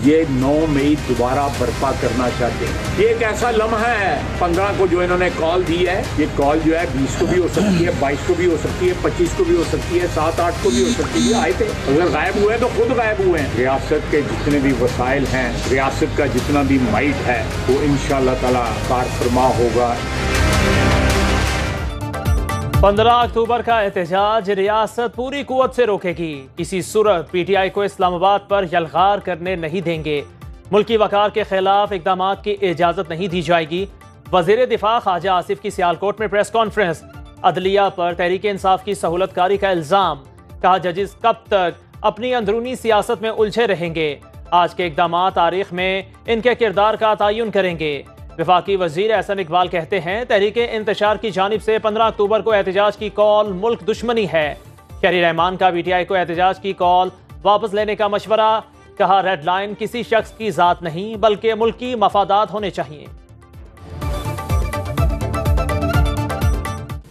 ये 9 मई दोबारा बर्पा करना चाहते हैं। ये एक ऐसा लम्हा है 15 को जो इन्होंने कॉल दी है, ये कॉल जो है 20 को भी हो सकती है, 22 को भी हो सकती है, 25 को भी हो सकती है, 7-8 को भी हो सकती है। आए थे, अगर गायब हुए तो खुद गायब हुए हैं। रियासत के जितने भी वसाइल हैं, रियासत का जितना भी माइट है, वो इंशाअल्लाह ताला कारफरमा होगा। 15 अक्टूबर का एहतजाज रियासत पूरी कुव्वत से रोकेगी। किसी सूरत पीटीआई को इस्लामाबाद पर यलगार करने नहीं देंगे। मुल्की वकार के खिलाफ इक़दामात की इजाज़त नहीं दी जाएगी। वज़ीर दिफा ख्वाजा आसिफ की सियालकोट में प्रेस कॉन्फ्रेंस। अदलिया पर तहरीक इंसाफ की सहूलतकारी का इल्ज़ाम। कहा जजिस कब तक अपनी अंदरूनी सियासत में उलझे रहेंगे। आज के इक़दामात तारीख में इनके किरदार का तयन करेंगे। वफाकी वजीर एहसन इकबाल कहते हैं तहरीक इंतशार की जानिब से 15 अक्टूबर को एहतजाज की कॉल मुल्क दुश्मनी है। शहरी रहमान का पीटीआई को एहतजाज की कॉल वापस लेने का मशवरा। कहा रेड लाइन किसी शख्स की ज़ात नहीं बल्कि मुल्की मफादात होने चाहिए।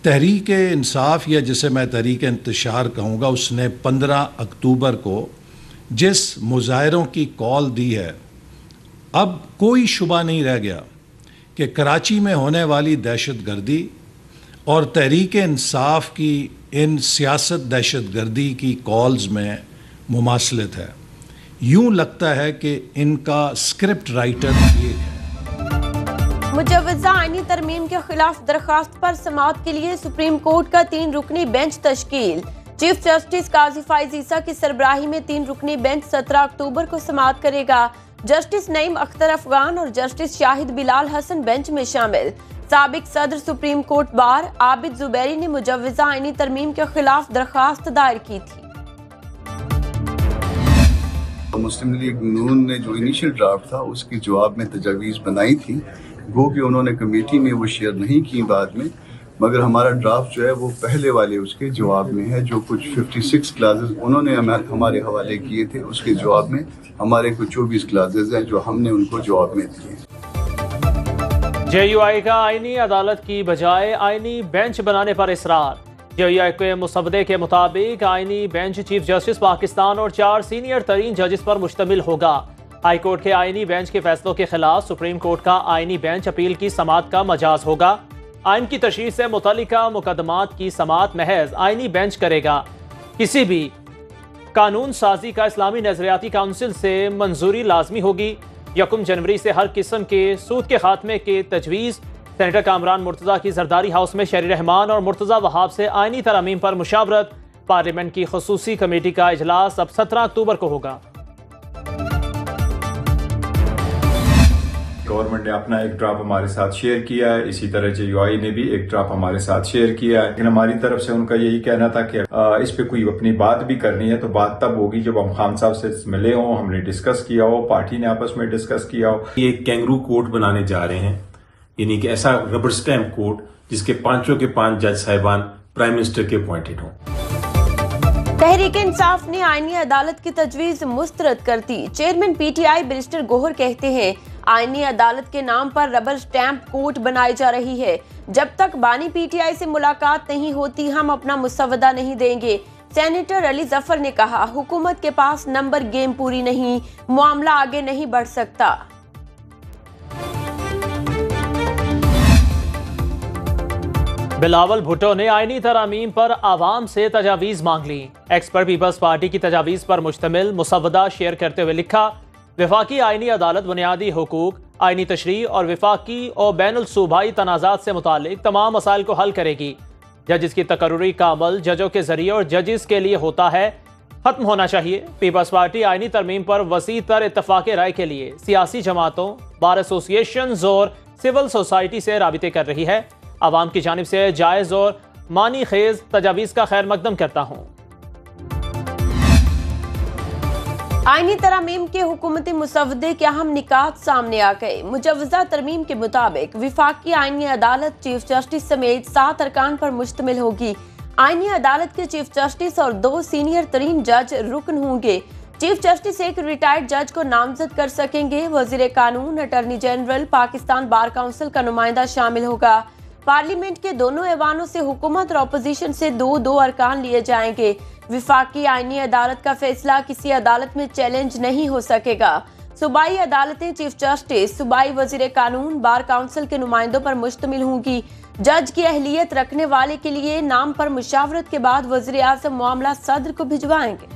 तहरीक इंसाफ या जिसे मैं तहरीक इंतशार कहूँगा, उसने 15 अक्टूबर को जिस मुजाहरों की कॉल दी है, अब कोई शुबा नहीं रह गया कि कराची में होने वाली दहशत गर्दी और तहरीक इंसाफ की इन सियासत दहशत गर्दी की कॉल्स में मुमासलत है। यूं लगता है कि इनका स्क्रिप्ट राइटर ये है। मुजव्वज़ा आईनी तरमीम के खिलाफ दरखास्त पर समाअत के लिए सुप्रीम कोर्ट का 3 रुकनी बेंच तश्कील। चीफ जस्टिस काजी फाइज ईसा की सरबराही में 3 रुकनी बेंच 17 अक्टूबर को समाअत करेगा। जस्टिस नईम अख्तर अफगान और जस्टिस शाहिद बिलाल हसन बेंच में शामिल। साबिक सदर supreme court bar Abid Zubairi ने मुजव्वज़ा आईनी तरमीम के खिलाफ दरखास्त दायर की थी। मुस्लिम लीग नून ने जो इनिशियल ड्राफ्ट था उसके जवाब में तजावीज़ बनाई थी, वो कि उन्होंने कमेटी में वो शेयर नहीं की बाद में, मगर हमारा ड्राफ्ट जो है वो पहले वाले उसके जवाब में है। जो कुछ 56 क्लासेस उन्होंने हमारे हवाले किए थे, उसके जवाब में हमारे कुछ 24 क्लासेस हैं जो हमने उनको जवाब में दिए। JUI का आईनी अदालत की बजाय आईनी बेंच बनाने पर इसरार। JUI के मुसवदे के मुताबिक आईनी बेंच चीफ जस्टिस पाकिस्तान और 4 सीनियर तरीन जजेस पर मुश्तमिल होगा। हाई कोर्ट के आईनी बेंच के फैसलों के खिलाफ सुप्रीम कोर्ट का आईनी बेंच अपील की समाअत का मजाज होगा। आइन की तशरीह से मुतल्लिका मुकदमात की समाअत महज आईनी बेंच करेगा। किसी भी कानून साजी का इस्लामी नजरियाती काउंसिल से मंजूरी लाजमी होगी। 1 जनवरी से हर किस्म के सूद के खात्मे के तजवीज़। सेनेटर कामरान मुर्तज़ा की जरदारी हाउस में शहरी रहमान और मुर्तज़ा वहाब से आईनी तरामीम पर मुशावरत। पार्लियामेंट की खसूसी कमेटी का इजलास अब 17 अक्टूबर को होगा। गवर्नमेंट ने अपना एक ड्राफ्ट हमारे साथ शेयर किया है, इसी तरह JUI ने भी एक ड्राफ्ट हमारे साथ शेयर किया है। लेकिन हमारी तरफ से उनका यही कहना था कि इस पे कोई अपनी बात भी करनी है तो बात तब होगी जब हम खान साहब से मिले हों, हमने डिस्कस किया हो, पार्टी ने आपस में डिस्कस किया हो। ये एक कैंगरू कोर्ट बनाने जा रहे हैं, यानी कि ऐसा रबर स्टैम्प कोर्ट जिसके 5 के 5 जज साहिबान प्राइम मिनिस्टर के अपॉइंटेड हों। तहरीक इंसाफ ने आईनी अदालत की तजवीज मुस्तरद कर दी। चेयरमैन PTI बैरिस्टर गोहर कहते हैं आईनी अदालत के नाम पर रबर स्टैम्प कोर्ट बनाई जा रही है। जब तक बानी PTI से मुलाकात नहीं होती हम अपना मुसवदा नहीं देंगे। सेनेटर अली जफर ने कहा हुकूमत के पास नंबर गेम पूरी नहीं, मामला आगे नहीं बढ़ सकता। बिलावल भुट्टो ने आईनी तरामीम पर आवाम से तजावीज़ मांग ली। एक्सपर्ट पीपल्स पार्टी की तजावीज़ पर मुश्तमिल मुसवदा शेयर करते हुए लिखा वफाकी आईनी अदालत बुनियादी हुकूक, आईनी तशरीह और वफाकी और बैनुल सूबाई तनाज़ात से मुतालिक तमाम मसाइल को हल करेगी। जजिस की तकर्रुरी का अमल जजों के जरिए और जजिस के लिए होता है, खत्म होना चाहिए। पीपल्स पार्टी आईनी तरमीम पर वसी तर इत्तफाक़ राय के लिए सियासी जमातों, बार एसोसिएशन और सिविल सोसाइटी से राबिते कर रही है। आवाम की जानिब से जायज़ और मानी खेज तजावीज़ का खैर मकदम करता हूँ। आईनी तरामीम के हुकूमती मुसवदे के अहम निकात सामने आ गए। मुजव्वज़ा तरमीम के मुताबिक वफाकी आईनी अदालत चीफ जस्टिस समेत 7 अरकान पर मुश्तमिल होगी। आईनी अदालत के चीफ जस्टिस और 2 सीनियर तरीन जज रुकन होंगे। चीफ जस्टिस एक रिटायर्ड जज को नामजद कर सकेंगे। वजीर कानून, attorney general, Pakistan bar council का नुमाइंदा शामिल होगा। पार्लियामेंट के दोनों ऐवानों से हुकूमत और अपोजिशन से 2-2 अरकान लिए जाएंगे। वफाकी आईनी अदालत का फैसला किसी अदालत में चैलेंज नहीं हो सकेगा। सूबाई अदालतें चीफ जस्टिस, सूबाई वजीर कानून, बार काउंसिल के नुमाइंदों पर मुश्तमिल होंगी। जज की अहलियत रखने वाले के लिए नाम पर मुशावरत के बाद वजीर आज़म मामला सदर को भिजवाएंगे।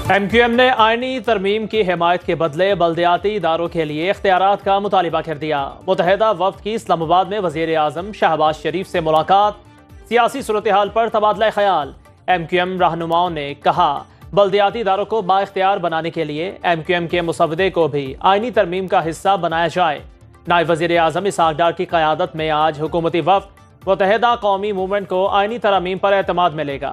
MQM ने आईनी तरमीम की हिमायत के बदले बल्दियाती इदारों के लिए इख्तियारात का मुतालिबा कर दिया। मुतहदा वफ्द की इस्लामाबाद में वजीर आज़म शहबाज शरीफ से मुलाकात, सियासी सूरत हाल पर तबादला ख्याल। MQM रहनुमाओं ने कहा बल्दियाती इदारों को बाइख्तियार बनाने के लिए MQM के मुसवदे को भी आईनी तरमीम का हिस्सा बनाया जाए। नायब वजीर आज़म इसहाक डार की क़यादत में आज हुकूमती वफ्द मुतहदा कौमी मूवमेंट को आईनी तरमीम पर एतमाद मिलेगा।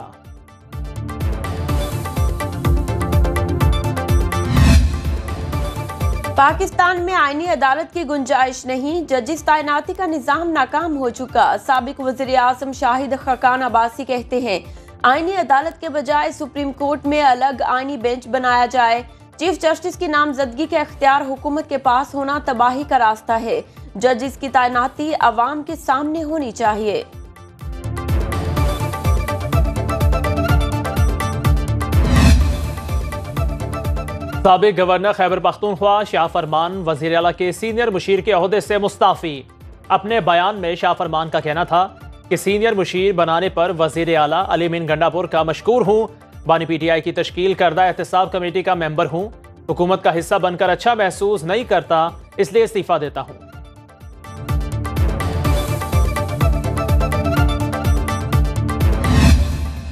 पाकिस्तान में आईनी अदालत की गुंजाइश नहीं, जजिस तैनाती का निजाम नाकाम हो चुका। साबिक वजीर आज़म शाहिद खकान अब्बासी कहते हैं आईनी अदालत के बजाय सुप्रीम कोर्ट में अलग आईनी बेंच बनाया जाए। चीफ जस्टिस की नामजदगी का इख्तियार हुकूमत के पास होना तबाही का रास्ता है। जजिस की तैनाती अवाम के सामने होनी चाहिए। साबिक गवर्नर खैबर पख्तूनख्वा शाह फरमान वज़ीर आला के सीनियर मुशीर के ओहदे से मुस्ताफ़ी। अपने बयान में शाह फरमान का कहना था कि सीनियर मुशीर बनाने पर वज़ीर आला अली मीन गंडापुर का मशकूर हूँ। बानी PTI की तश्कील करदा एहतसाब कमेटी का मेंबर हूँ। हुकूमत का हिस्सा बनकर अच्छा महसूस नहीं करता, इसलिए इस्तीफा देता हूँ।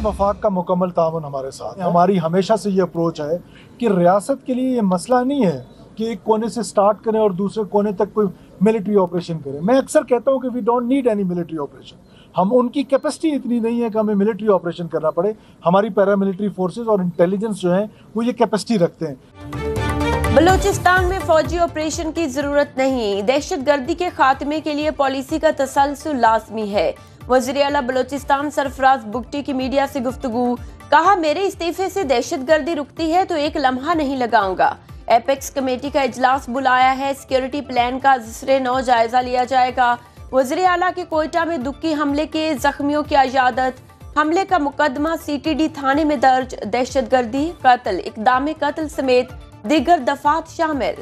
वफाक का मुकम्मल ताउन हमारे साथ है। हमारी हमेशा से ये अप्रोच है कि रियासत के लिए ये मसला नहीं है कि एक कोने से स्टार्ट करें और दूसरे कोने तक कोई मिलिट्री ऑपरेशन करें। मैं अक्सर कहता हूँ कि we don't need any military operation. हम उनकी कैपेसिटी इतनी नहीं है कि हमें मिलिट्री ऑपरेशन करना पड़े। हमारी पैरामिलिट्री फोर्सेस और इंटेलिजेंस जो हैं वो ये कैपेसिटी रखते हैं। बलूचिस्तान में फौजी ऑपरेशन की जरूरत नहीं, दहशतगर्दी के खात्मे के लिए पॉलिसी का तसलसल लाजमी है। वज़ीर आला बलूचिस्तान सरफराज बुगटी की मीडिया से गुफ्तगू, कहा मेरे इस्तीफे से दहशतगर्दी रुकती है तो एक लम्हा नहीं लगाऊंगा। एपेक्स कमेटी का इजलास बुलाया है, सिक्योरिटी प्लान का ज़िक्र-ए-नौ जायजा लिया जाएगा। वज़ीर आला के कोयटा में दुक्की हमले के जख्मियों की इजाजत, हमले का मुकदमा CTD थाने में दर्ज। दहशतगर्दी, कत्ल, इक़दाम कत्ल समेत दीगर दफात शामिल।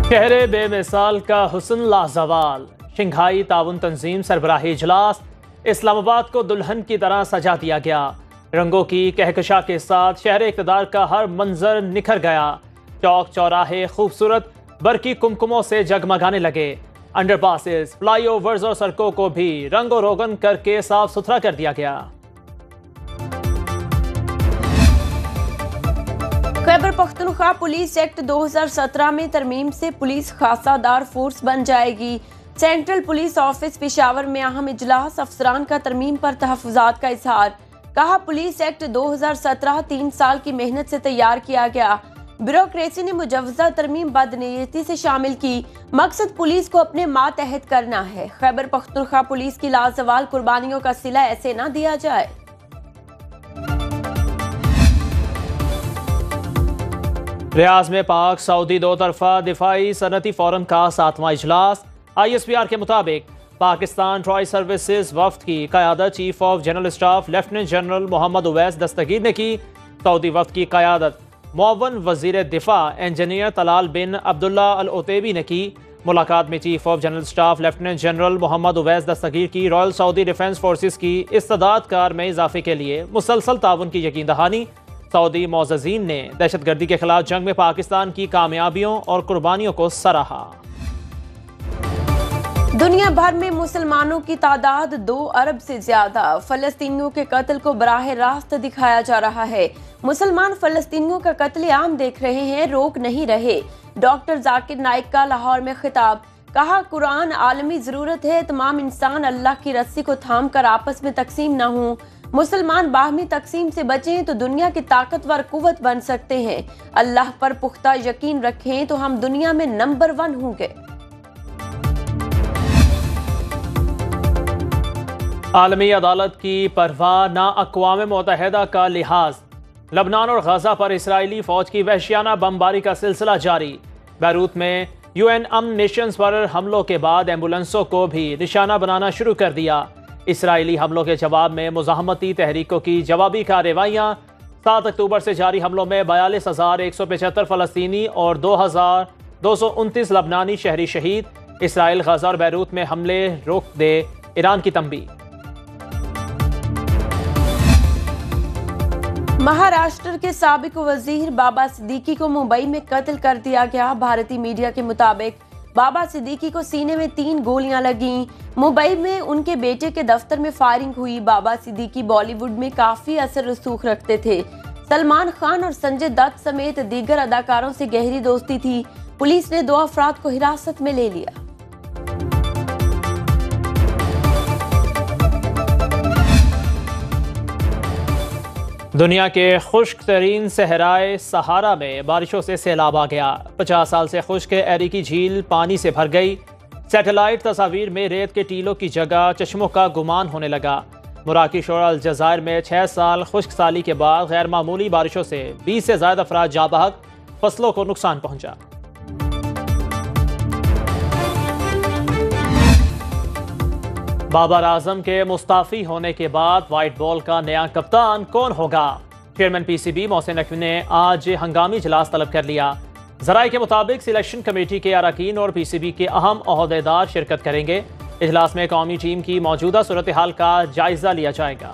शहरे बेमिसाल का हुस्न लाजवाल, शंघाई ताउन तंजीम सरबराही इजलास। इस्लामाबाद को दुल्हन की तरह सजा दिया गया। रंगों की कहकशा के साथ शहर इक़्तिदार का हर मंजर निखर गया। चौक चौराहे खूबसूरत बरकी कुमकुमों से जगमगाने लगे। अंडरपासेस, फ्लाईओवर्स और सड़कों को भी रंगो रोगन करके साफ सुथरा कर दिया गया। खैबर पख्तूनख्वा पुलिस एक्ट 2017 में तरमीम से पुलिस खासादार फोर्स बन जाएगी। सेंट्रल पुलिस ऑफिस पेशावर में अहम इजलास, अफसरान का तरमीम पर तहफ़्फ़ुज़ात का इजहार। कहा पुलिस एक्ट 2017 3 साल की मेहनत से तैयार किया गया। ब्यूरोक्रेसी ने मुजव्वज़ा तरमीम बदनीयती से शामिल की। मकसद पुलिस को अपने मातहत करना है। खैबर पख्तूनख्वा पुलिस की लाजवाल कुर्बानियों का सिला ऐसे ना दिया जाए। रियाज में पाक सऊदी दो तरफा दिफाई सनती फोरम का 7वां इजलास। ISPR के मुताबिक पाकिस्तान ट्रॉय सर्विसेज वफ्द की क़यादत chief of general staff lieutenant general Mohammad Uwais Dastgir ने की। सऊदी वफ्द की क़यादत मुअव्वन वज़ीर दिफा engineer Talal bin Abdullah Al Otaibi ने की। मुलाकात में chief of general staff lieutenant general Mohammad Uwais Dastgir की रॉयल सऊदी डिफेंस फोर्सेस की इस्तेदाद कार में इजाफे के लिए मुसलसल ताउन की यकीन दहानी। सऊदी मोअज़्ज़ज़ीन ने दहशतगर्दी के खिलाफ जंग में पाकिस्तान की कामयाबियों और कुर्बानियों को सराहा। दुनिया भर में मुसलमानों की तादाद 2 अरब से ज्यादा। फलस्तीनियों के कत्ल को बराह रास्त दिखाया जा रहा है। मुसलमान फलस्तीनियों का कत्ल आम देख रहे हैं, रोक नहीं रहे। डॉक्टर जाकिर नाइक का लाहौर में खिताब, कहा कुरान आलमी जरूरत है, तमाम इंसान अल्लाह की रस्सी को थाम कर आपस में तकसीम न हों। मुसलमान बाहमी तकसीम से बचें तो दुनिया की ताकतवर कुव्वत बन सकते हैं। अल्लाह पर पुख्ता यकीन रखें तो हम दुनिया में नंबर 1 होंगे। आलमी अदालत की परवाह ना अक़वाम मुत्तहिदा का लिहाज। लबनान और गजा पर इसराइली फौज की वहशियाना बमबारी का सिलसिला जारी। बैरूत में UN अमन नेशंस पर हमलों के बाद एम्बुलेंसों को भी निशाना बनाना शुरू कर दिया। اسرائیلی حملوں کے جواب میں مزاحمتی تحریکوں کی جوابی کارروائیاں۔ 7 اکتوبر سے جاری حملوں میں 42,175 فلسطینی اور 2,229 لبنانی شہری شہید۔ اسرائیل غزہ اور بیروت میں حملے روک دے، ایران کی تنبیہ۔ مہاراشٹر کے سابق وزیر بابا صدیقی کو ممبئی میں قتل کر دیا گیا۔ بھارتی میڈیا کے مطابق بابا صدیقی کو سینے میں 3 گولیاں لگیں۔ ممبئی میں ان کے بیٹے کے دفتر میں فائرنگ ہوئی۔ بابا صدیقی بالی ووڈ میں کافی اثر رسوخ رکھتے تھے۔ سلمان خان اور سنجے دت سمیت دیگر اداکاروں سے گہری دوستی تھی۔ پولیس نے 2 افراد کو حراست میں لے لیا۔ دنیا کے خشک ترین صحرائے سہارا میں بارشوں سے سیلاب آ گیا۔ 50 سال سے خشک ایری کی جھیل پانی سے بھر گئی۔ سیٹلائٹ تصاویر میں ریت کے ٹیلوں کی جگہ چشموں کا گمان ہونے لگا۔ مراکش اور الجزائر میں 6 سال خشک سالی کے بعد غیر معمولی بارشوں سے 20 سے زائد افراد جاں بحق، فصلوں کو نقصان پہنچا۔ بابر اعظم کے مستعفی ہونے کے بعد وائٹ بال کا نیا کپتان کون ہوگا؟ Chairman P C B Mohsin Naqvi نے آج ہنگامی اجلاس طلب کر لیا۔ ذرائع کے مطابق سلیکشن کمیٹی کے اراکین اور پی سی بی کے اہم عہدیدار شرکت کریں گے۔ اجلاس میں قومی ٹیم کی موجودہ صورتحال کا جائزہ لیا جائے گا۔